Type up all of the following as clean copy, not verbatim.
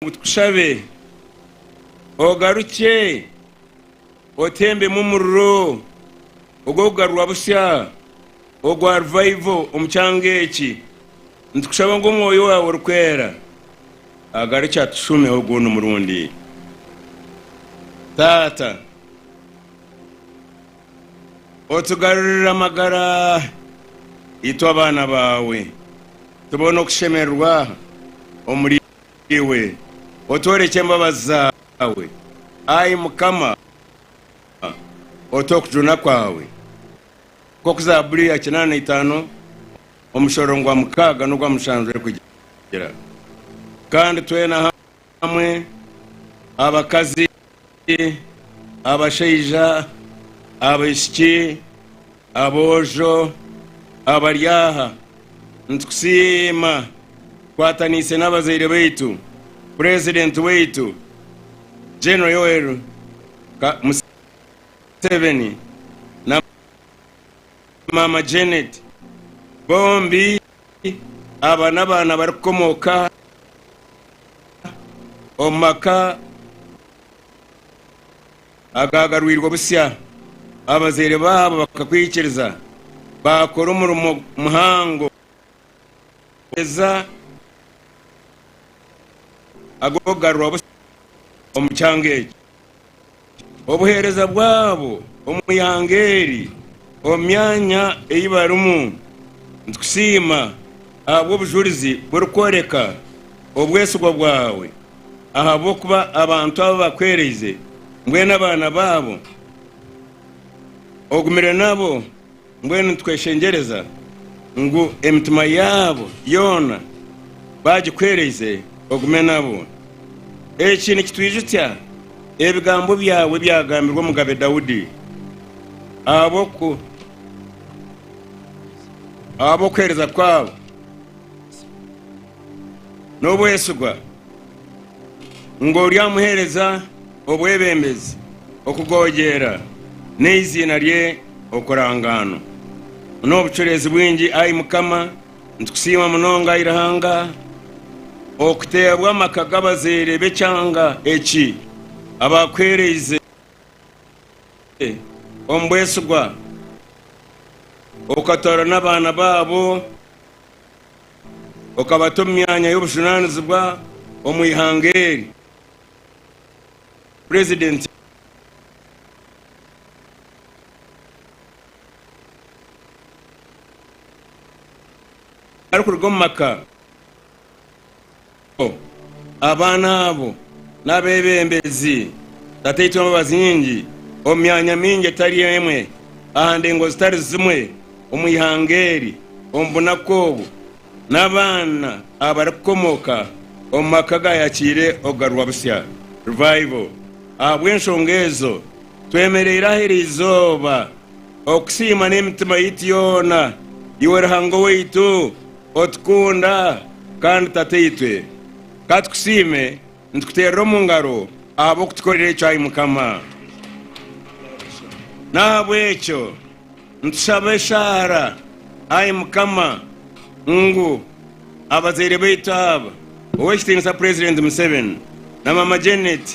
Kushabe ogaruke otembe mumurro ogogarwa busya ogwa revival omuchangeeki ntukushaba ngo mwoyo wawe rukwera agaruke atushume oguno murundi tata otugarurira amagara itu abana bawe tubona kushemerwa omuri iwe otoreke mbabazi zawe ayi mukama otokujuna kwawe ko kuzaburi ya 85 omushorongwa mukaga no gwamushanzwe kugira kandi twena hamwe abakazi abasheija abishiki abojo abaryaha ntukusima kwatanise n'abazaire baitu president wetu General Yoweri Museveni na Mama Janet bombi abana barikomoka omaka agagarwirwa busya abazaire babo bakakwikiriza bakora umurumo muhango eza agogarwa omuchangeeki obuhereza bwabo omuyangeri omyanya eyibarumu ntukusima abo bujurizi burukworeka obwesigwa bwawe ahabo kuba abantu abo bakwereze mbwena abana babo ogumire nabo mbwena tweshengereza ngo emitima yabo yona bagikwereze ogume nabo ekintu kitwijutya ebigambo byawe byagambirwa mugabe Daudi abo kwereza kwabo n'obwesigwa ngo lyamuhereza obwebembezi okugogera n'izina lye okurangano n'obucurezi bwingi ayi mukama ntukusima munonga irahanga okutebwa amakaga bazaire becyanga eki abakwereze ombwesigwa okatora n'abana babo okabata myanya y'obushunanizibwa omuyihangeri president arikuruga maka abana abo n'abebembezi tateitwa amabazi nyingi omyanya mingi etari emwe ahandi ngo zitari zimwe omuyihangeri ombunakobo n'abana abarikomoka omumaka gayakire ogarwa busya revival abwenshonga ezo twemerera ahera izoba okusima n'emitima yitu yona iwe ruhango weitu otukunda kandi tateitwe katukusime ntukuterera mu ngaro abo kutukorera ecyo ayi mukama nabwekyo ntushaba eshara ayi mukama ngu abazaire baitu aba owekitiinisa president Museveni na Mama Janet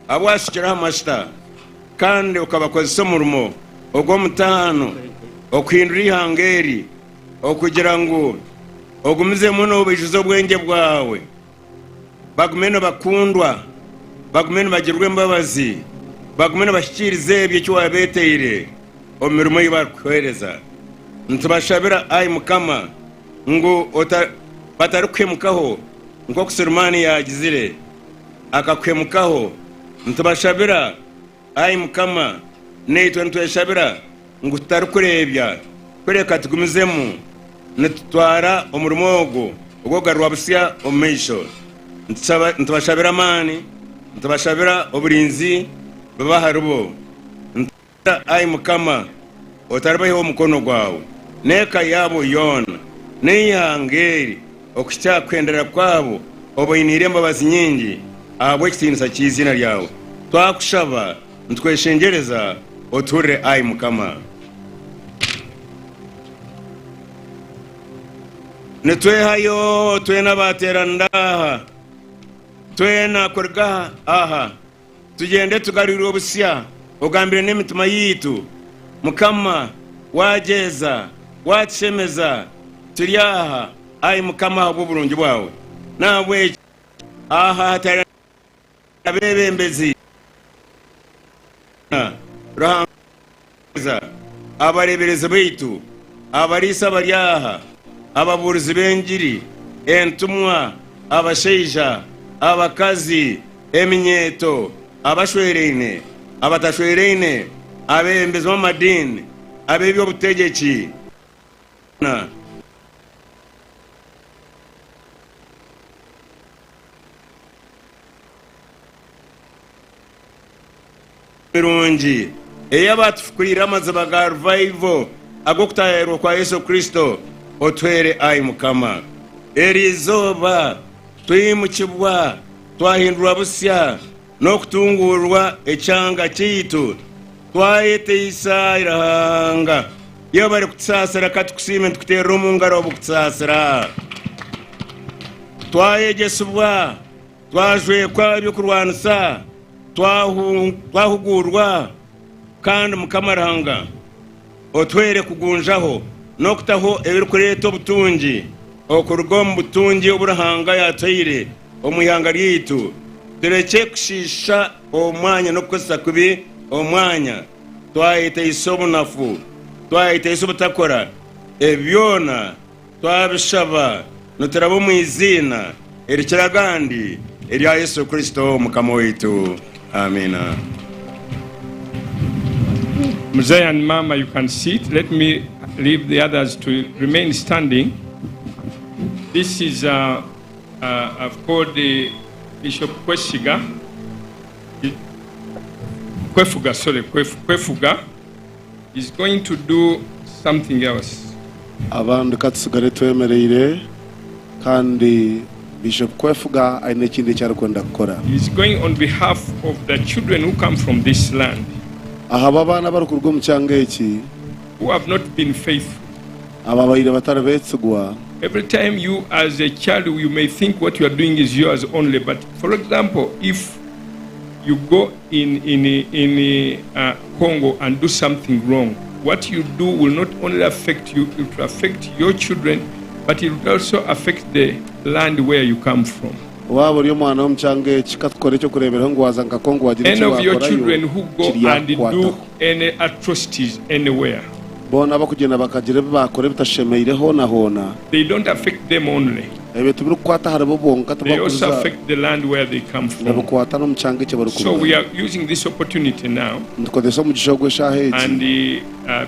abwashikiraho amashita kandi ukabakozesa omurimo ogw'omutaano okuhindura ihangeri okugira ngo ogumizemu n'obujuze obwenge bwawe bagumene bakundwa bagumene bagirwe mbabazi bagumene bashikirize ebyo ecyo wabeteire omirimo yibarukwereza ntubashabira ayi mukama ngo batarukwemukaho nko Sulumani yagizire akakwemukaho ntubashabira ayi mukama neitwe ntweshabira ngo tutarukurebya kwereka tugumizemu nitutwara omurimo ogwo garwa busya omumaisho ntubashabira amani ntubashabira oburinzi babaharubo ayi mukama otarabaho omukono gwawe neka yabo yona n'ihangeri okukyakwendera kwabo obayinire embabazi nyingi ahabwo ekitiinisa ky'izina lyawe twakushaba ntweshengereza oturire ayi mukama netwehayo twena baterandaha twena korga aha tugende tugarurira obusya ogambire n'emitima yitu mukama wajeza wachemeza turi aha ayi mukama habo burungi bwawe nawe aha hatari abebembezi rahanga abarebereza baitu abarisa baryaha ababuruzi benjiri entumwa abasheija abakazi eminyeto abashwereine abatashwereine abebembezi b'amadini ab'ebyobutegeki na mirungi eyabatufukurira amazima ga revival agokutahirwa kwa Yesu Kristo otwere ayi mukama erizoba twimukibwa twahindurwa busya no kutungurwa ecyanga kitu twayete isa irahanga iyo bari kutsasira katukusime tukutera mu ngaro obukutsasira twayegesubwa twajwe kwa byo kurwanisa twahugurwa kandi mukamaranga otwere kugunjaho no kutaho ebirikureeta obutungi okurwa mu butungi oburahanga yatwire omuyanga lyitu tureke kushisha omwanya no kukozesa kubi omwanya twayete isobunafu twayete isobutakora ebyona twabishaba nuturabo mu izina erikiragandi erya Yesu Kristo mukama wetu. Amina. Mzee and Mama, you can sit. Let me leave the others to remain standing. This is, I've called Bishop Kwefuga. Kwefuga is going to do something else. Abantu katsigare twemereire kandi Bishop Kwefuga aine kindi cyari kwenda gukora. He is going on behalf of the children who come from this land. Ahaba bana barukurwa mu cyanga iki who have not been faithful. Ababayire batarabetsugwa. Every time you as a child you may think what you are doing is yours only, but for example if you go in Congo and do something wrong, what you do will not only affect you, it will affect your children, but it will also affect the land where you come from. Any of your children who go and do any atrocities anywhere, they don't affect them only. They also affect the land where they come from. So we are using this opportunity now. And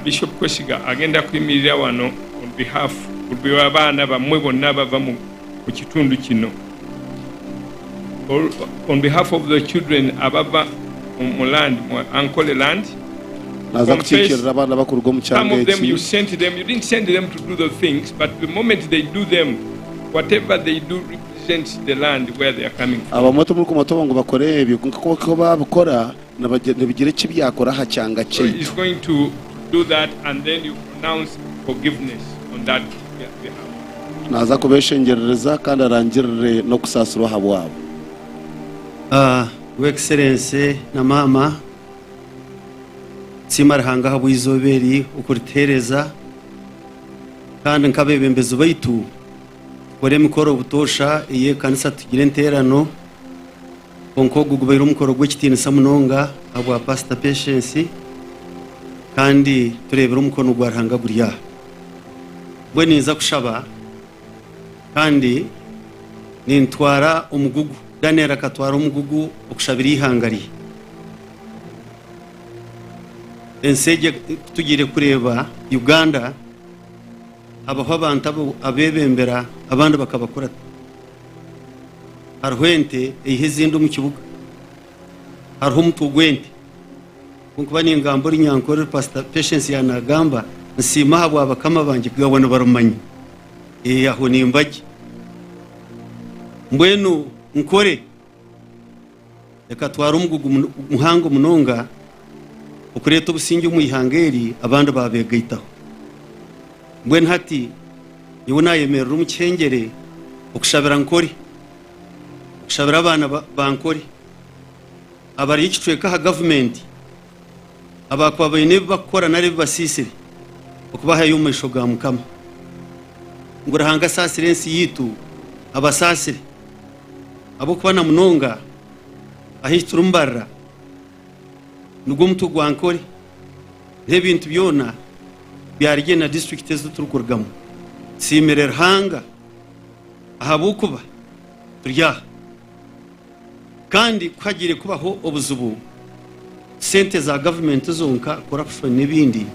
Bishop Kwefuga agenda kuyimirira wano on behalf of abana bamwe bonna bava mu kitundu kino. On behalf of the children ababa mu land, Ankole land. Some of them you sent them, you didn't send them to do the things, but the moment they do them, whatever they do represents the land where they are coming from. So he's going to do that and then you pronounce forgiveness on that behalf. Your Excellency na mama simarahanga habu izoberi ukuritereza kandi nkabebembeza baitu kore mikoro butosha iye kanisa tugire nterano onkogu gubayira umukoro gw'ekitini samunonga abo Pastor Patience kandi turebera umukono gwarahanga buriya bwe niza kushaba kandi nintwara umugugu Daniel akatwara umugugu okushabira ihangari ensege tugire kureba Uganda abaho abantu abebembera abandi bakabakora arwente ihezinde mu kibuga arho mutugwente kuba ni ngambo rinyankore Pastor Patience yanagamba nsima habo abakama banje kwabona barumanyi aho nimbaje mbwenu nkore yakatwara umugugu muhango munonga ukureta ubusingi umuyihangeri abandi babegaitaho mbwenu hati niwe nayemerera umucyengere ukushabira nkore kushabira abana bankore abari ikicweka ha government abakwabaye ne bakora nare basisire okubaha yumisho ga mukama ngurahanga sasirensi yitu abasasire abo kubana munonga ahiturumbarra nugo mtu gwankore n'ebintu byona byarige na district ezuturukurgamo simerera hanga ahabukuba turya kandi kwagire kubaho obuzubu sente za government zonka corruption n'ibindi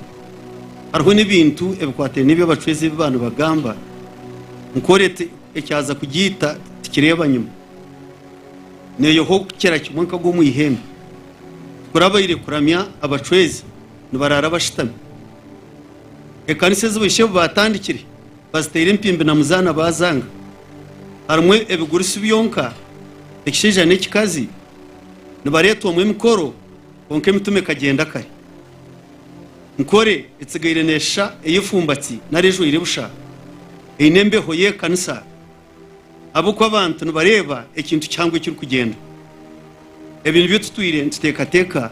arho n'ibintu ebikwate n'ibyo bacweze bibano bagamba nkorete ecyaza kugita tikireba nyuma neyo ho kera kimonka go mu ihembe kurabayire kuramya abacweze nibarara bashitame ekanise zibishe batandikire pasiteri mpimbe na muzana bazanga harumwe ebigurisi byonka ekishija n'ekikazi nibareto mu mikoro konke mitume kagenda kare nkore etsigaire nesha eyifumbatsi narejo irebusha einembe hoye kanisa abo kwa abantu nibareba ekintu cyangwa kiri kugenda ebintu byo tutwire ntutekateka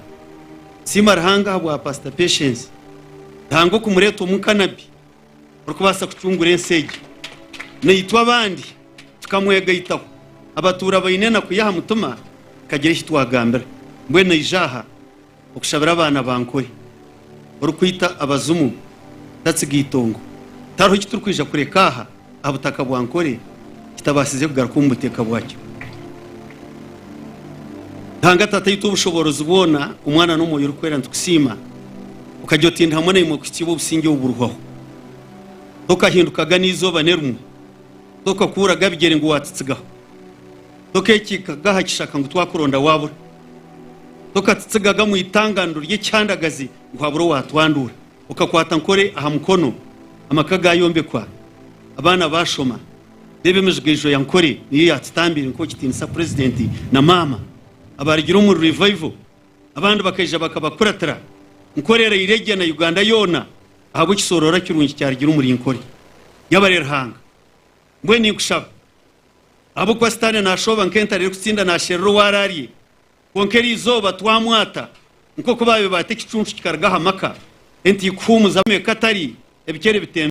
simarahanga habwa pastor Patience ntango kumureto mu kanabi urukubasa kucungura ensege neyitwa abandi tukamwega yitaho abatura bayinena kuyaha mutuma kagire hitwagambira mbwe nayijaha okushabira abana bankore urukwita abazumu tatsigitongo taro kiturkwija kurekaha abutaka bwankore kitabasize kugaruka mu buteka bwacyo ntanga tata yitu ubushoborozi ubona umwana no moyo rukwera ntukusima ukajyotinda hamwe n'imo kukibo businge uburuhaho tokahindukaga n'izoba nerumwe tokakuraga bigere ngo watsitsigaho tokekikaga hakishaka ngo twakuronda wabura tokatsitsigaga mu itanganduro ry'icyandagazi ngo haburo watwandura ukakwata nkore aha mukono amakaga yombe kwa abana bashoma bebemejegejo yankore niyo yatitambira ngo kitinisa president na mama abarigira mu revival abandi bakayija bakabakuratira nkorera irege na Uganda yona ahabo kisorora kirungi cyarigira umuri nkore yabarera hanga mbwe ni kushaba abo kwa stane na shoba nkenta rero kutsinda na sherro warari konkeri izoba twamwata nko kubabe bateka icuncu kikaragaha maka enti ikumuza me katari ebikere bitembe